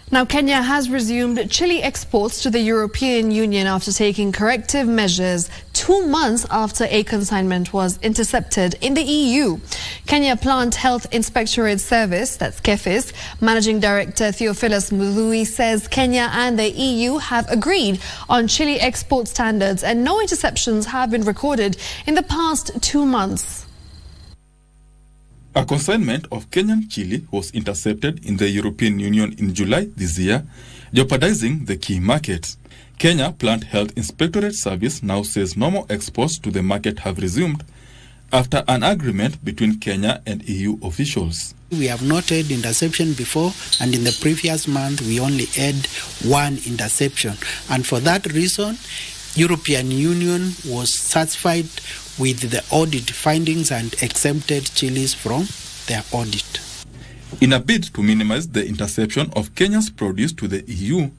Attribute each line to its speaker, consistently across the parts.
Speaker 1: Now, Kenya has resumed chili exports to the European Union after taking corrective measures 2 months after a consignment was intercepted in the EU. Kenya Plant Health Inspectorate Service, that's KEFIS, Managing Director Theophilus Mului says Kenya and the EU have agreed on chili export standards and no interceptions have been recorded in the past 2 months.
Speaker 2: A consignment of Kenyan chili was intercepted in the European Union in July this year, jeopardizing the key market. Kenya Plant Health Inspectorate Service now says normal exports to the market have resumed after an agreement between Kenya and EU officials.
Speaker 3: We have not had interception before, and in the previous month we only had 1 interception. And for that reason, European Union was satisfied with the audit findings and exempted chilies from their audit.
Speaker 2: In a bid to minimize the interception of Kenya's produce to the EU,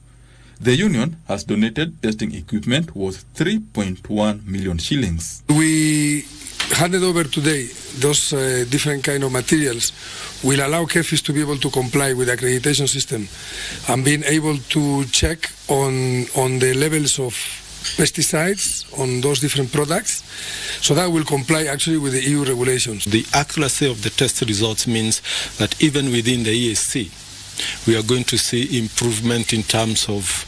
Speaker 2: the Union has donated testing equipment worth 3.1 million shillings.
Speaker 4: We handed over today those different kind of materials will allow KEFIS to be able to comply with the accreditation system and being able to check on the levels of pesticides on those different products, so that will comply actually with the EU regulations.
Speaker 5: The accuracy of the test results means that even within the ESC, we are going to see improvement in terms of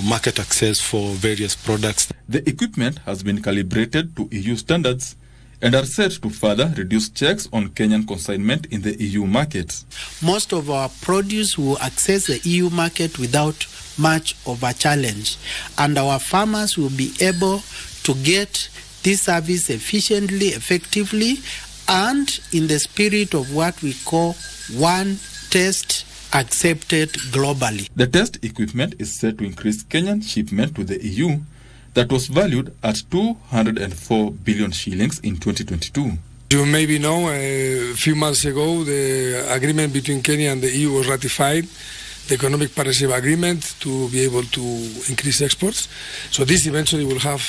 Speaker 5: market access for various products.
Speaker 2: The equipment has been calibrated to EU standards and are set to further reduce checks on Kenyan consignment in the EU market.
Speaker 3: Most of our produce will access the EU market without much of a challenge, and our farmers will be able to get this service efficiently, effectively, and in the spirit of what we call one test accepted globally.
Speaker 2: The test equipment is set to increase Kenyan shipment to the EU that was valued at 204 billion shillings in 2022.
Speaker 4: You maybe know, a few months ago, the agreement between Kenya and the EU was ratified, the Economic Partnership Agreement, to be able to increase exports. So this eventually will have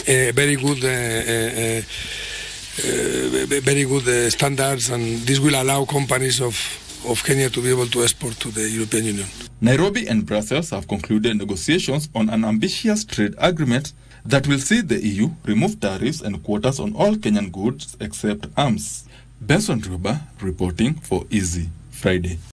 Speaker 4: a very good standards, and this will allow companies of Kenya to be able to export to the European Union.
Speaker 2: Nairobi and Brussels have concluded negotiations on an ambitious trade agreement that will see the EU remove tariffs and quotas on all Kenyan goods except arms. Benson Ruba reporting for Easy Friday.